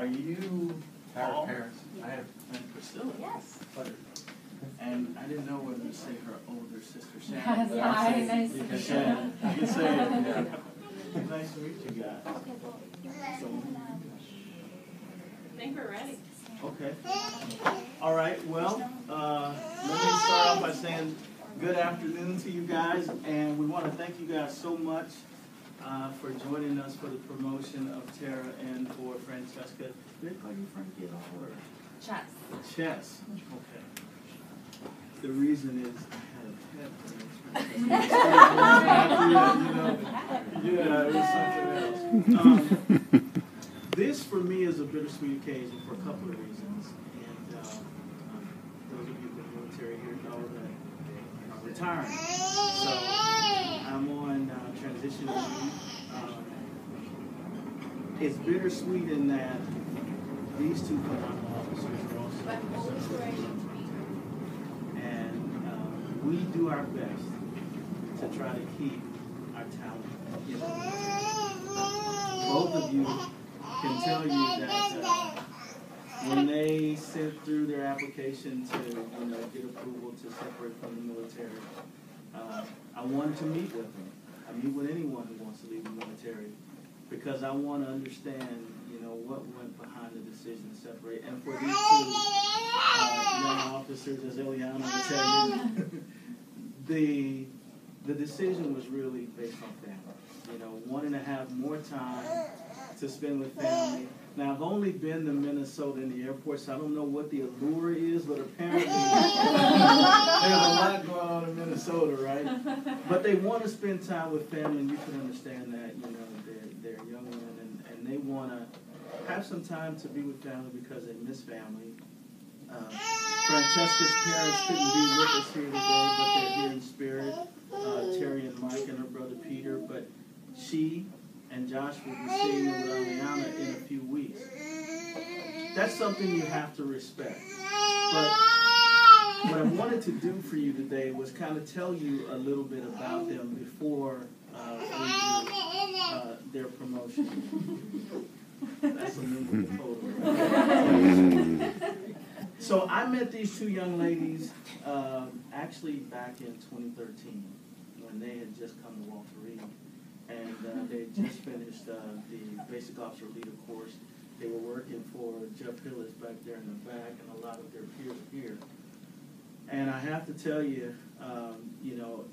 Are you Paul? Parents. I have and Priscilla. Yes. And I didn't know whether to say her older sister Shannon. Yes, but hi, I'll say, nice you to can meet say it. you. You can say it. Yeah. Nice to meet you guys. So, I think we're ready. okay. All right. Well, let me start off by saying good afternoon to you guys, and we want to thank you guys so much for joining us for the promotion of Tara and for Francesca. Do they call you Frankie at all, or? Chess. Chess. Okay. The reason is I had a pet yeah, it was something else. This for me is a bittersweet occasion for a couple of reasons. And those of you in the military here know that I'm retiring. So I'm on transition leave. It's bittersweet in that these two command officers are also and we do our best to try to keep our talent in the military. Both of you can tell you that when they sent through their application to get approval to separate from the military, I wanted to meet with them. I meet with anyone who wants to leave the military because I want to understand what went behind the decision to separate. And for these two young officers, as Eliana will tell you, the decision was really based on family. Wanting to have more time to spend with family. Now, I've only been to Minnesota in the airport, so I don't know what the allure is, but apparently there's a lot going on in Minnesota, right? But they want to spend time with family, and you can understand that, they're young women, and they want to have some time to be with family because they miss family. Francesca's parents couldn't be with us here today, but they're here in spirit. Terry and Mike and her brother Peter, but she and Josh will be seeing with Aliana in a few weeks. That's something you have to respect. But what I wanted to do for you today was kind of tell you a little bit about them before we do their promotion. That's a new photo. So I met these two young ladies actually back in 2013 when they had just come to Walter Reed. And they had just finished the Basic Officer Leader course. They were working for Jeff Hillis back there in the back, and a lot of their peers here. And I have to tell you,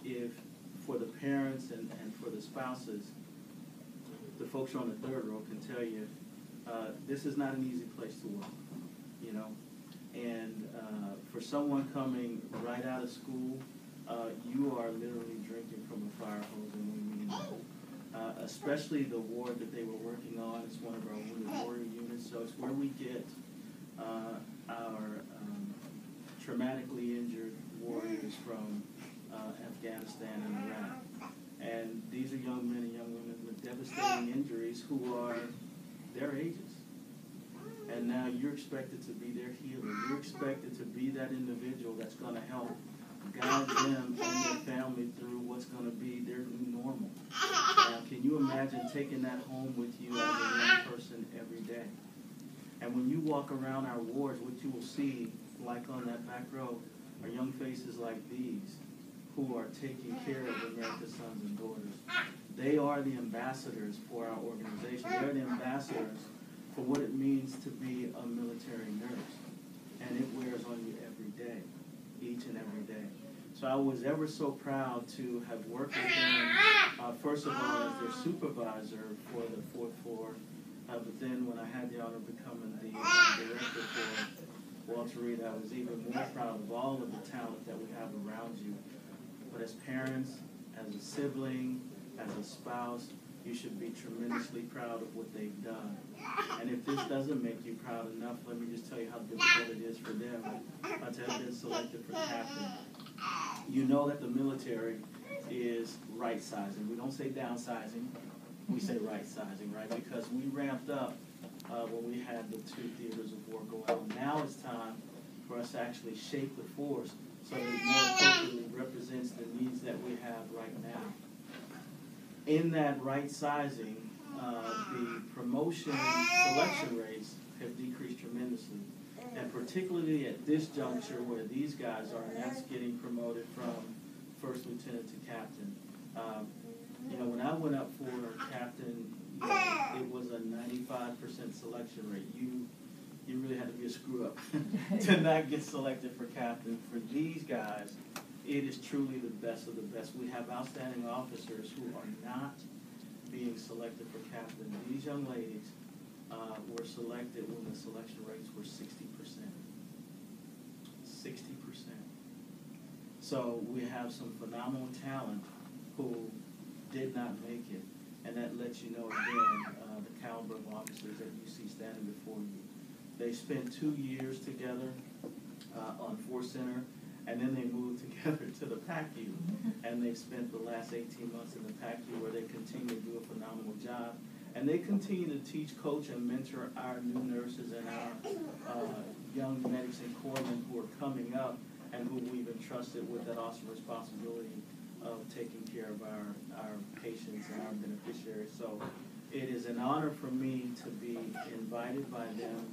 if for the parents and for the spouses, the folks on the third row can tell you, this is not an easy place to work, And for someone coming right out of school, you are literally drinking from a fire hose, and we mean that. Especially the ward that they were working on. It's one of our wounded warrior units, so it's where we get our traumatically injured warriors from Afghanistan and Iraq. And these are young men and young women with devastating injuries who are their ages. And now you're expected to be their healer. You're expected to be that individual that's going to help guide them and their family through what's going to be their new normal. Now, can you imagine taking that home with you as a young person every day? And when you walk around our wards, what you will see, like on that back row, are young faces like these who are taking care of America's sons and daughters. They are the ambassadors for our organization. They're the ambassadors for what it means to be a military nurse. And it wears on you every day, each and every day. So I was ever so proud to have worked with them, first of all, as their supervisor for the 4th floor, but then when I had the honor of becoming the director for Walter Reed, I was even more proud of all of the talent that we have around you. But as parents, as a sibling, as a spouse, you should be tremendously proud of what they've done. And if this doesn't make you proud enough, let me just tell you how difficult it is for them to have been selected for captain. You know that the military is right-sizing. We don't say downsizing, we say right-sizing, right? Because we ramped up when we had the 2 theaters of war go out. Now it's time for us to actually shape the force so that it more appropriately represents the needs that we have right now. In that right-sizing, the promotion selection rates have decreased tremendously. And particularly at this juncture where these guys are, and that's getting promoted from first lieutenant to captain. When I went up for captain, it was a 95% selection rate. You really had to be a screw up to not get selected for captain. For these guys, it is truly the best of the best. We have outstanding officers who are not being selected for captain. These young ladies were selected when the selection rates were 60%. 60%. So we have some phenomenal talent who did not make it, and that lets you know again the caliber of officers that you see standing before you. They spent 2 years together on Force Center, and then they moved together to the PACU, and they spent the last 18 months in the PACU where they continue to do a phenomenal job. And they continue to teach, coach, and mentor our new nurses and our young medics and corpsmen who are coming up and who we've entrusted with that awesome responsibility of taking care of our patients and our beneficiaries. So it is an honor for me to be invited by them